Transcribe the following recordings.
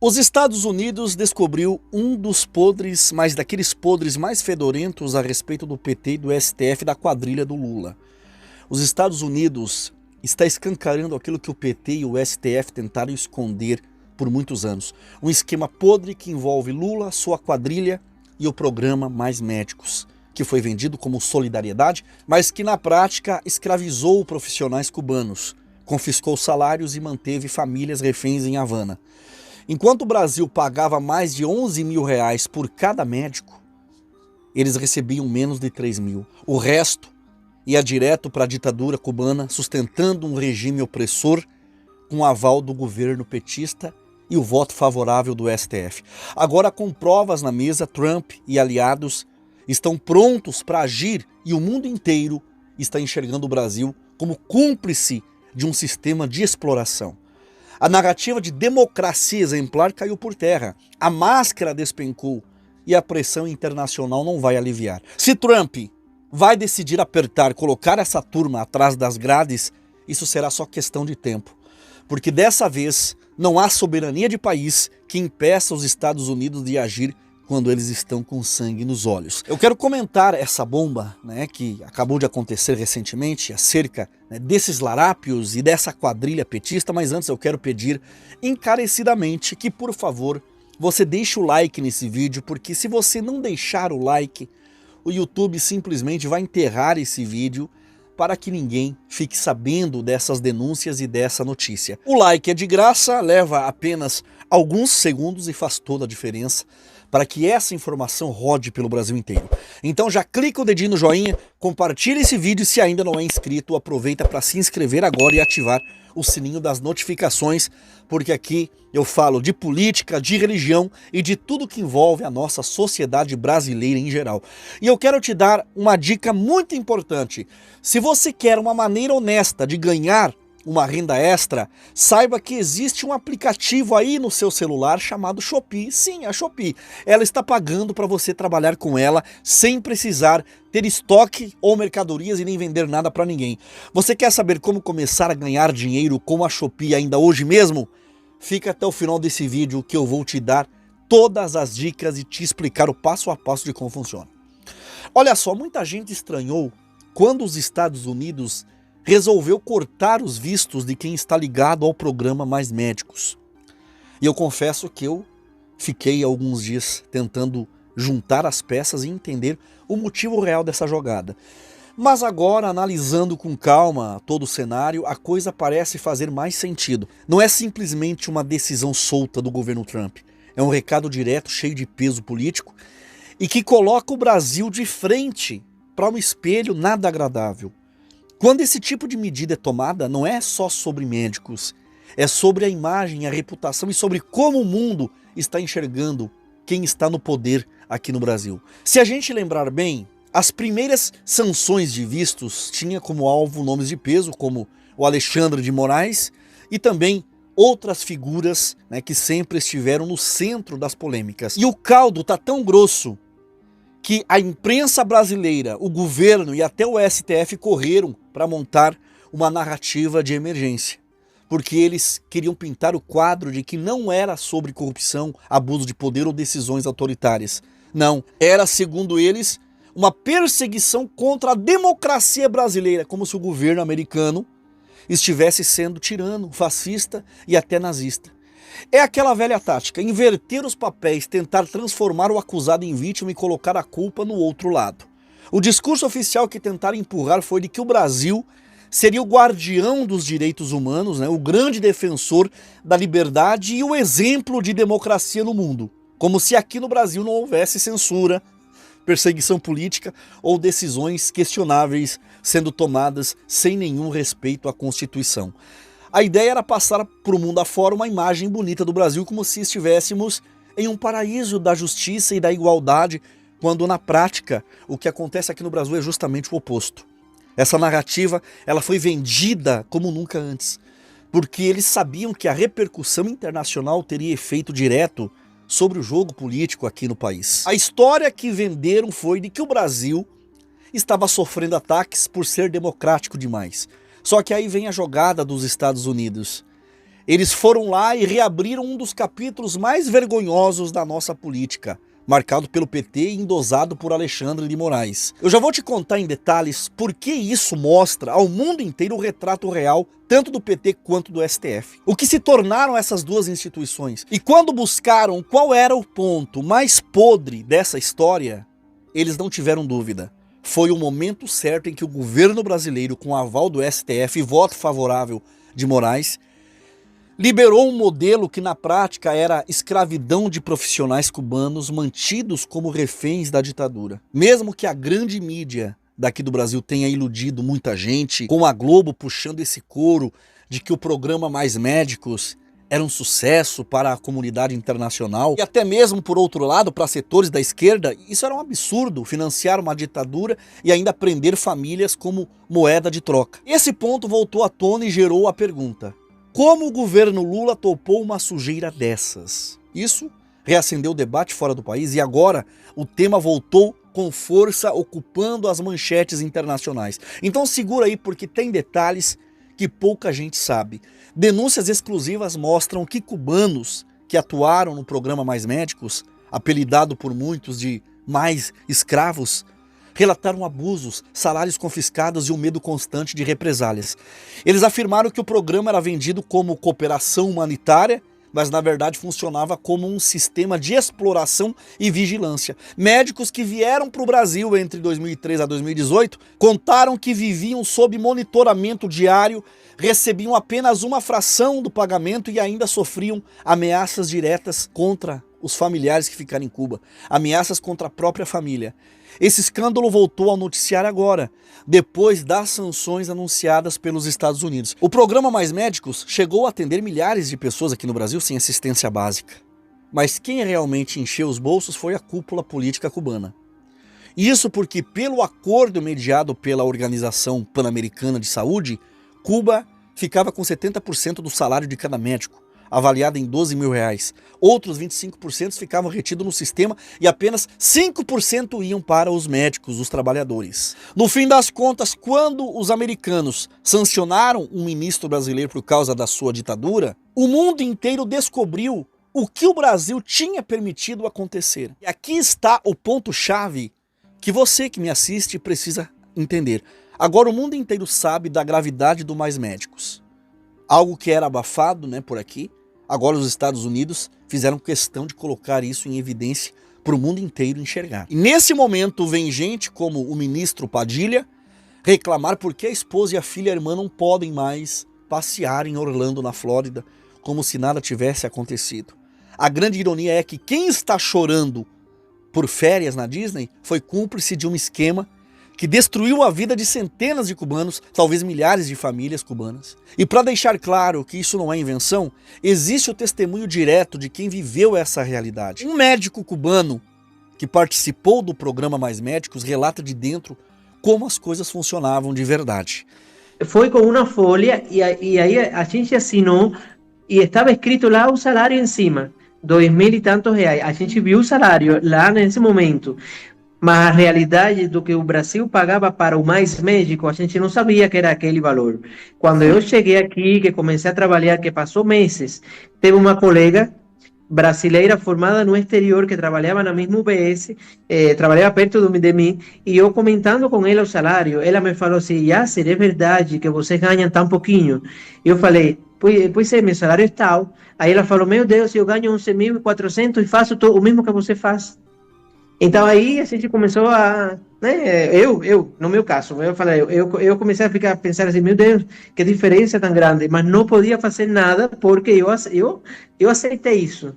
Os Estados Unidos descobriu um dos podres, mas daqueles podres mais fedorentos a respeito do PT e do STF da quadrilha do Lula. Os Estados Unidos está escancarando aquilo que o PT e o STF tentaram esconder por muitos anos. Um esquema podre que envolve Lula, sua quadrilha e o programa Mais Médicos, que foi vendido como solidariedade, mas que na prática escravizou profissionais cubanos, confiscou salários e manteve famílias reféns em Havana. Enquanto o Brasil pagava mais de 11 mil reais por cada médico, eles recebiam menos de 3 mil. O resto ia direto para a ditadura cubana, sustentando um regime opressor com o aval do governo petista e o voto favorável do STF. Agora, com provas na mesa, Trump e aliados estão prontos para agir e o mundo inteiro está enxergando o Brasil como cúmplice de um sistema de exploração. A narrativa de democracia exemplar caiu por terra, a máscara despencou e a pressão internacional não vai aliviar. Se Trump vai decidir apertar, colocar essa turma atrás das grades, isso será só questão de tempo. Porque dessa vez não há soberania de país que impeça os Estados Unidos de agir quando eles estão com sangue nos olhos. Eu quero comentar essa bomba, que acabou de acontecer recentemente, acerca desses larápios e dessa quadrilha petista, mas antes eu quero pedir encarecidamente que, por favor, você deixe o like nesse vídeo, porque se você não deixar o like, o YouTube simplesmente vai enterrar esse vídeo para que ninguém fique sabendo dessas denúncias e dessa notícia. O like é de graça, leva apenas alguns segundos e faz toda a diferença para que essa informação rode pelo Brasil inteiro. Então já clica o dedinho no joinha, compartilha esse vídeo e se ainda não é inscrito, aproveita para se inscrever agora e ativar o sininho das notificações, porque aqui eu falo de política, de religião e de tudo que envolve a nossa sociedade brasileira em geral. E eu quero te dar uma dica muito importante. Se você quer uma maneira honesta de ganhar uma renda extra, saiba que existe um aplicativo aí no seu celular chamado Shopee. Sim, a Shopee. Ela está pagando para você trabalhar com ela sem precisar ter estoque ou mercadorias e nem vender nada para ninguém. Você quer saber como começar a ganhar dinheiro com a Shopee ainda hoje mesmo? Fica até o final desse vídeo que eu vou te dar todas as dicas e te explicar o passo a passo de como funciona. Olha só, muita gente estranhou quando os Estados Unidos resolveu cortar os vistos de quem está ligado ao programa Mais Médicos. E eu confesso que eu fiquei alguns dias tentando juntar as peças e entender o motivo real dessa jogada. Mas agora, analisando com calma todo o cenário, a coisa parece fazer mais sentido. Não é simplesmente uma decisão solta do governo Trump. É um recado direto, cheio de peso político, e que coloca o Brasil de frente para um espelho nada agradável. Quando esse tipo de medida é tomada, não é só sobre médicos, é sobre a imagem, a reputação e sobre como o mundo está enxergando quem está no poder aqui no Brasil. Se a gente lembrar bem, as primeiras sanções de vistos tinham como alvo nomes de peso, como o Alexandre de Moraes e também outras figuras que sempre estiveram no centro das polêmicas. E o caldo está tão grosso que a imprensa brasileira, o governo e até o STF correram para montar uma narrativa de emergência. Porque eles queriam pintar o quadro de que não era sobre corrupção, abuso de poder ou decisões autoritárias. Não, era, segundo eles, uma perseguição contra a democracia brasileira, como se o governo americano estivesse sendo tirano, fascista e até nazista. É aquela velha tática, inverter os papéis, tentar transformar o acusado em vítima e colocar a culpa no outro lado. O discurso oficial que tentaram empurrar foi de que o Brasil seria o guardião dos direitos humanos, o grande defensor da liberdade e o exemplo de democracia no mundo. Como se aqui no Brasil não houvesse censura, perseguição política ou decisões questionáveis sendo tomadas sem nenhum respeito à Constituição. A ideia era passar para o mundo afora uma imagem bonita do Brasil, como se estivéssemos em um paraíso da justiça e da igualdade, quando na prática o que acontece aqui no Brasil é justamente o oposto. Essa narrativa ela foi vendida como nunca antes, porque eles sabiam que a repercussão internacional teria efeito direto sobre o jogo político aqui no país. A história que venderam foi de que o Brasil estava sofrendo ataques por ser democrático demais. Só que aí vem a jogada dos Estados Unidos. Eles foram lá e reabriram um dos capítulos mais vergonhosos da nossa política, marcado pelo PT e endosado por Alexandre de Moraes. Eu já vou te contar em detalhes por que isso mostra ao mundo inteiro o retrato real, tanto do PT quanto do STF. O que se tornaram essas duas instituições. E quando buscaram qual era o ponto mais podre dessa história, eles não tiveram dúvida. Foi o momento certo em que o governo brasileiro, com o aval do STF e voto favorável de Moraes, liberou um modelo que na prática era escravidão de profissionais cubanos mantidos como reféns da ditadura. Mesmo que a grande mídia daqui do Brasil tenha iludido muita gente, com a Globo puxando esse coro de que o programa Mais Médicos era um sucesso para a comunidade internacional, e até mesmo, por outro lado, para setores da esquerda, isso era um absurdo, financiar uma ditadura e ainda prender famílias como moeda de troca. Esse ponto voltou à tona e gerou a pergunta: como o governo Lula topou uma sujeira dessas? Isso reacendeu o debate fora do país e agora o tema voltou com força, ocupando as manchetes internacionais. Então segura aí, porque tem detalhes que pouca gente sabe. Denúncias exclusivas mostram que cubanos que atuaram no programa Mais Médicos, apelidado por muitos de Mais Escravos, relataram abusos, salários confiscados e um medo constante de represálias. Eles afirmaram que o programa era vendido como cooperação humanitária, mas na verdade funcionava como um sistema de exploração e vigilância. Médicos que vieram para o Brasil entre 2003 a 2018 contaram que viviam sob monitoramento diário, recebiam apenas uma fração do pagamento e ainda sofriam ameaças diretas contra os familiares que ficaram em Cuba, ameaças contra a própria família. Esse escândalo voltou ao noticiário agora, depois das sanções anunciadas pelos Estados Unidos. O programa Mais Médicos chegou a atender milhares de pessoas aqui no Brasil sem assistência básica. Mas quem realmente encheu os bolsos foi a cúpula política cubana. Isso porque, pelo acordo mediado pela Organização Pan-Americana de Saúde, Cuba ficava com 70% do salário de cada médico, avaliado em R$12 mil. Outros 25% ficavam retidos no sistema e apenas 5% iam para os médicos, os trabalhadores. No fim das contas, quando os americanos sancionaram um ministro brasileiro por causa da sua ditadura, o mundo inteiro descobriu o que o Brasil tinha permitido acontecer. E aqui está o ponto-chave que você que me assiste precisa entender. Agora o mundo inteiro sabe da gravidade do Mais Médicos. Algo que era abafado, por aqui. Agora os Estados Unidos fizeram questão de colocar isso em evidência para o mundo inteiro enxergar. E nesse momento vem gente como o ministro Padilha reclamar porque a esposa e a filha irmã não podem mais passear em Orlando, na Flórida, como se nada tivesse acontecido. A grande ironia é que quem está chorando por férias na Disney foi cúmplice de um esquema que destruiu a vida de centenas de cubanos, talvez milhares de famílias cubanas. E para deixar claro que isso não é invenção, existe o testemunho direto de quem viveu essa realidade. Um médico cubano que participou do programa Mais Médicos relata de dentro como as coisas funcionavam de verdade. Foi com uma folha e aí a gente assinou e estava escrito lá o salário em cima, 2.000 e tantos reais. A gente viu o salário lá nesse momento. Mas a realidade do que o Brasil pagava para o Mais Médico, a gente não sabia que era aquele valor. Quando eu cheguei aqui, que comecei a trabalhar, que passou meses, teve uma colega brasileira formada no exterior que trabalhava na mesma UBS, trabalhava perto de mim, e eu comentando com ela o salário, ela me falou assim: Yasser, é verdade que vocês ganham tão pouquinho? Eu falei: pois é, meu salário é tal. Aí ela falou: meu Deus, eu ganho 11.400 e faço o mesmo que você faz. Então aí a gente começou a, no meu caso, eu comecei a pensar assim: meu Deus, que diferença tão grande, mas não podia fazer nada porque eu aceitei isso.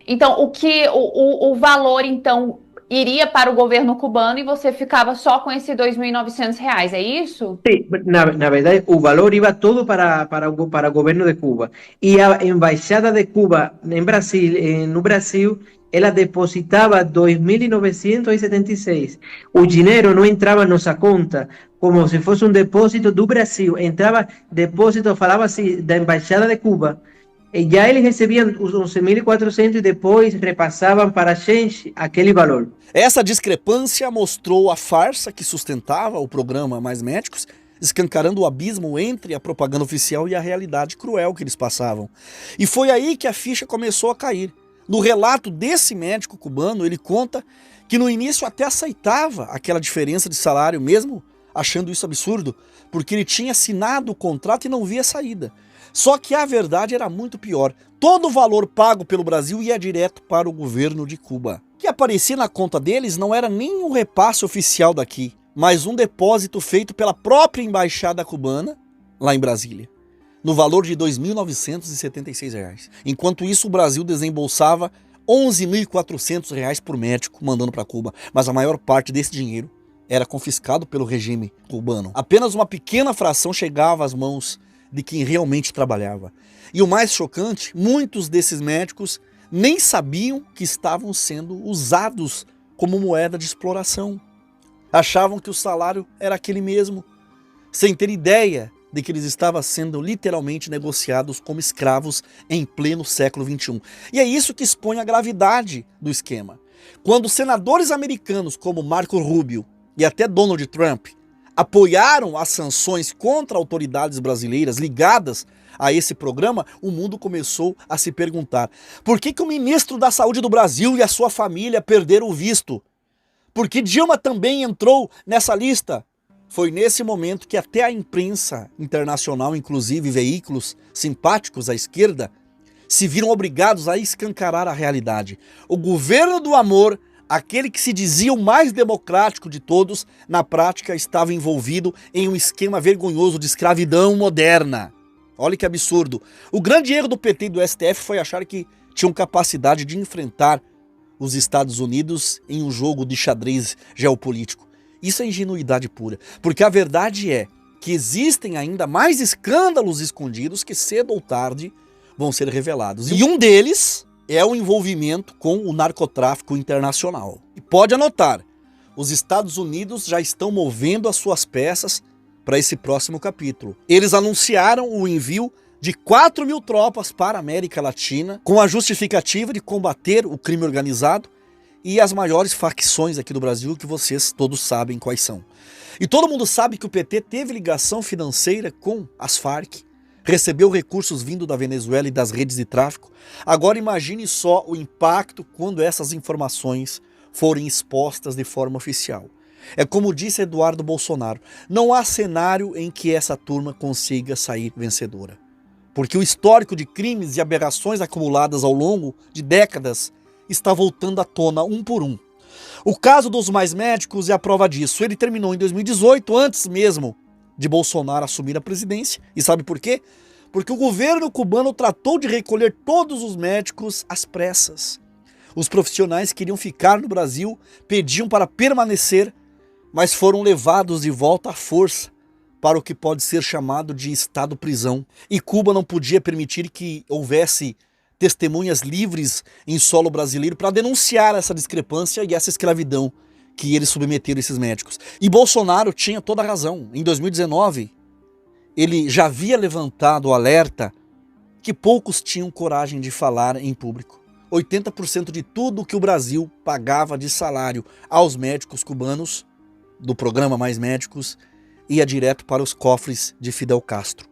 Então, o valor, então, iria para o governo cubano e você ficava só com esses R$2.900, é isso? Sim, na verdade, o valor ia todo para o governo de Cuba. E a embaixada de Cuba no Brasil, ela depositava 2.976. O dinheiro não entrava na nossa conta como se fosse um depósito do Brasil. Entrava depósito, falava assim, da embaixada de Cuba. E já eles recebiam os 11.400 e depois repassavam para a gente aquele valor. Essa discrepância mostrou a farsa que sustentava o programa Mais Médicos, escancarando o abismo entre a propaganda oficial e a realidade cruel que eles passavam. E foi aí que a ficha começou a cair. No relato desse médico cubano, ele conta que no início até aceitava aquela diferença de salário, mesmo achando isso absurdo, porque ele tinha assinado o contrato e não via saída. Só que a verdade era muito pior. Todo o valor pago pelo Brasil ia direto para o governo de Cuba. O que aparecia na conta deles não era nem um repasse oficial daqui, mas um depósito feito pela própria embaixada cubana, lá em Brasília, no valor de R$ 2.976. Enquanto isso, o Brasil desembolsava R$ 11.400 por médico mandando para Cuba, mas a maior parte desse dinheiro era confiscado pelo regime cubano. Apenas uma pequena fração chegava às mãos de quem realmente trabalhava. E o mais chocante, muitos desses médicos nem sabiam que estavam sendo usados como moeda de exploração. Achavam que o salário era aquele mesmo, sem ter ideia de que eles estavam sendo literalmente negociados como escravos em pleno século XXI. E é isso que expõe a gravidade do esquema. Quando senadores americanos como Marco Rubio e até Donald Trump apoiaram as sanções contra autoridades brasileiras ligadas a esse programa, o mundo começou a se perguntar: por que o ministro da Saúde do Brasil e a sua família perderam o visto? Por que Dilma também entrou nessa lista? Foi nesse momento que até a imprensa internacional, inclusive veículos simpáticos à esquerda, se viram obrigados a escancarar a realidade. O governo do amor, aquele que se dizia o mais democrático de todos, na prática estava envolvido em um esquema vergonhoso de escravidão moderna. Olha que absurdo. O grande erro do PT e do STF foi achar que tinham capacidade de enfrentar os Estados Unidos em um jogo de xadrez geopolítico. Isso é ingenuidade pura, porque a verdade é que existem ainda mais escândalos escondidos que cedo ou tarde vão ser revelados. E um deles é o envolvimento com o narcotráfico internacional. E pode anotar, os Estados Unidos já estão movendo as suas peças para esse próximo capítulo. Eles anunciaram o envio de 4.000 tropas para a América Latina, com a justificativa de combater o crime organizado e as maiores facções aqui do Brasil, que vocês todos sabem quais são. E todo mundo sabe que o PT teve ligação financeira com as Farc, recebeu recursos vindo da Venezuela e das redes de tráfico. Agora imagine só o impacto quando essas informações forem expostas de forma oficial. É como disse Eduardo Bolsonaro, não há cenário em que essa turma consiga sair vencedora. Porque o histórico de crimes e aberrações acumuladas ao longo de décadas está voltando à tona um por um. O caso dos Mais Médicos é a prova disso. Ele terminou em 2018, antes mesmo de Bolsonaro assumir a presidência. E sabe por quê? Porque o governo cubano tratou de recolher todos os médicos às pressas. Os profissionais queriam ficar no Brasil, pediam para permanecer, mas foram levados de volta à força para o que pode ser chamado de estado-prisão. E Cuba não podia permitir que houvesse testemunhas livres em solo brasileiro para denunciar essa discrepância e essa escravidão que eles submeteram esses médicos. E Bolsonaro tinha toda a razão. Em 2019, ele já havia levantado o alerta que poucos tinham coragem de falar em público. 80% de tudo que o Brasil pagava de salário aos médicos cubanos, do programa Mais Médicos, ia direto para os cofres de Fidel Castro.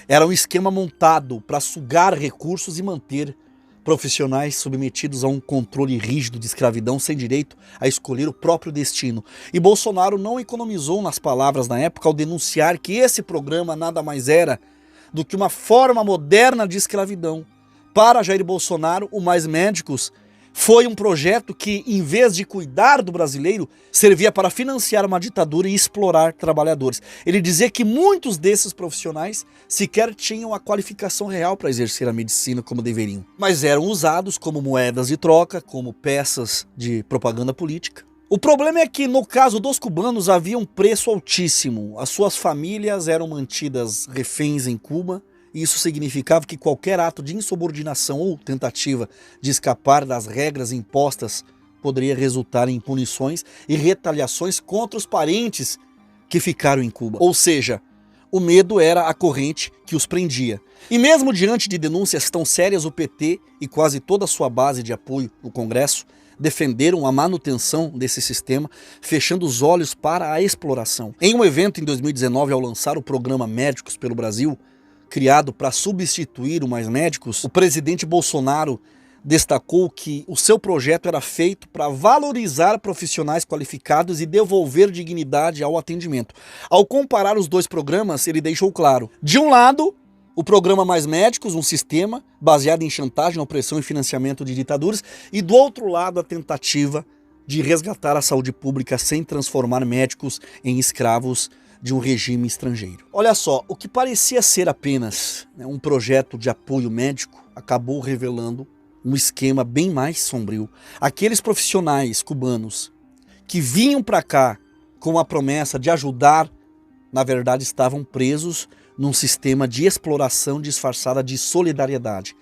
Era um esquema montado para sugar recursos e manter profissionais submetidos a um controle rígido de escravidão sem direito a escolher o próprio destino. E Bolsonaro não economizou nas palavras na época ao denunciar que esse programa nada mais era do que uma forma moderna de escravidão. Para Jair Bolsonaro, o Mais Médicos foi um projeto que, em vez de cuidar do brasileiro, servia para financiar uma ditadura e explorar trabalhadores. Ele dizia que muitos desses profissionais sequer tinham a qualificação real para exercer a medicina como deveriam, mas eram usados como moedas de troca, como peças de propaganda política. O problema é que, no caso dos cubanos, havia um preço altíssimo. As suas famílias eram mantidas reféns em Cuba. Isso significava que qualquer ato de insubordinação ou tentativa de escapar das regras impostas poderia resultar em punições e retaliações contra os parentes que ficaram em Cuba. Ou seja, o medo era a corrente que os prendia. E mesmo diante de denúncias tão sérias, o PT e quase toda a sua base de apoio no Congresso defenderam a manutenção desse sistema, fechando os olhos para a exploração. Em um evento em 2019, ao lançar o programa Médicos pelo Brasil, criado para substituir o Mais Médicos, o presidente Bolsonaro destacou que o seu projeto era feito para valorizar profissionais qualificados e devolver dignidade ao atendimento. Ao comparar os dois programas, ele deixou claro: de um lado, o programa Mais Médicos, um sistema baseado em chantagem, opressão e financiamento de ditaduras, e do outro lado a tentativa de resgatar a saúde pública sem transformar médicos em escravos de um regime estrangeiro. Olha só, o que parecia ser apenas um projeto de apoio médico acabou revelando um esquema bem mais sombrio. Aqueles profissionais cubanos que vinham para cá com a promessa de ajudar, na verdade estavam presos num sistema de exploração disfarçada de solidariedade.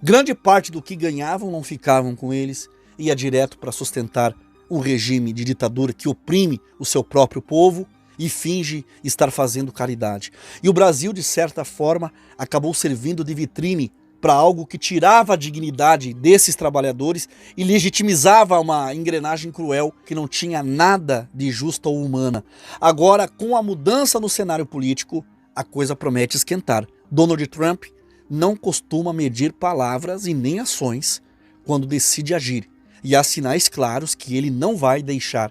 Grande parte do que ganhavam não ficavam com eles, ia direto para sustentar um regime de ditadura que oprime o seu próprio povo e finge estar fazendo caridade. E o Brasil, de certa forma, acabou servindo de vitrine para algo que tirava a dignidade desses trabalhadores e legitimizava uma engrenagem cruel que não tinha nada de justa ou humana. Agora, com a mudança no cenário político, a coisa promete esquentar. Donald Trump não costuma medir palavras e nem ações quando decide agir. E há sinais claros que ele não vai deixar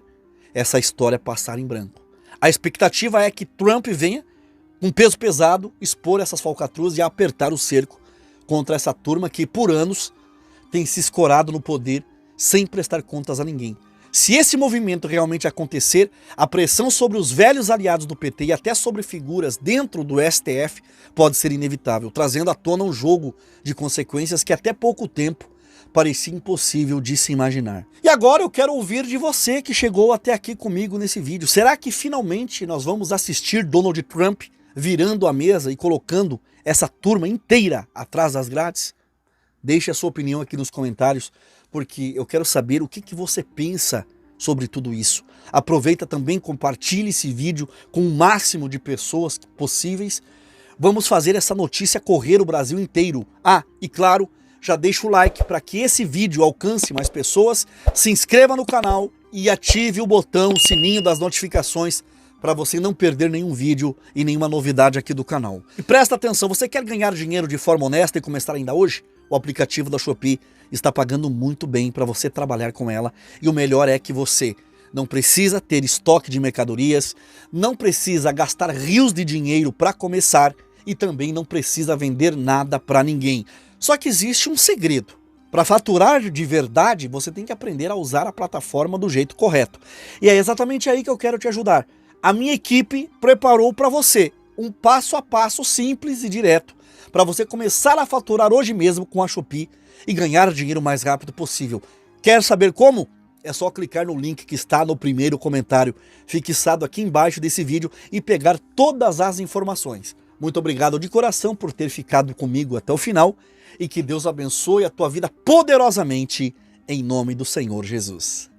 essa história passar em branco. A expectativa é que Trump venha, com peso pesado, expor essas falcatruas e apertar o cerco contra essa turma que, por anos, tem se escorado no poder sem prestar contas a ninguém. Se esse movimento realmente acontecer, a pressão sobre os velhos aliados do PT e até sobre figuras dentro do STF pode ser inevitável, trazendo à tona um jogo de consequências que até pouco tempo parecia impossível de se imaginar. E agora eu quero ouvir de você que chegou até aqui comigo nesse vídeo. Será que finalmente nós vamos assistir Donald Trump virando a mesa e colocando essa turma inteira atrás das grades? Deixe a sua opinião aqui nos comentários, porque eu quero saber o que você pensa sobre tudo isso. Aproveita também, compartilhe esse vídeo com o máximo de pessoas possíveis. Vamos fazer essa notícia correr o Brasil inteiro. Ah, e claro, já deixa o like para que esse vídeo alcance mais pessoas, se inscreva no canal e ative o botão, o sininho das notificações para você não perder nenhum vídeo e nenhuma novidade aqui do canal. E presta atenção, você quer ganhar dinheiro de forma honesta e começar ainda hoje? O aplicativo da Shopee está pagando muito bem para você trabalhar com ela, e o melhor é que você não precisa ter estoque de mercadorias, não precisa gastar rios de dinheiro para começar e também não precisa vender nada para ninguém. Só que existe um segredo. Para faturar de verdade, você tem que aprender a usar a plataforma do jeito correto. E é exatamente aí que eu quero te ajudar. A minha equipe preparou para você um passo a passo simples e direto para você começar a faturar hoje mesmo com a Shopee e ganhar dinheiro o mais rápido possível. Quer saber como? É só clicar no link que está no primeiro comentário fixado aqui embaixo desse vídeo e pegar todas as informações. Muito obrigado de coração por ter ficado comigo até o final e que Deus abençoe a tua vida poderosamente em nome do Senhor Jesus.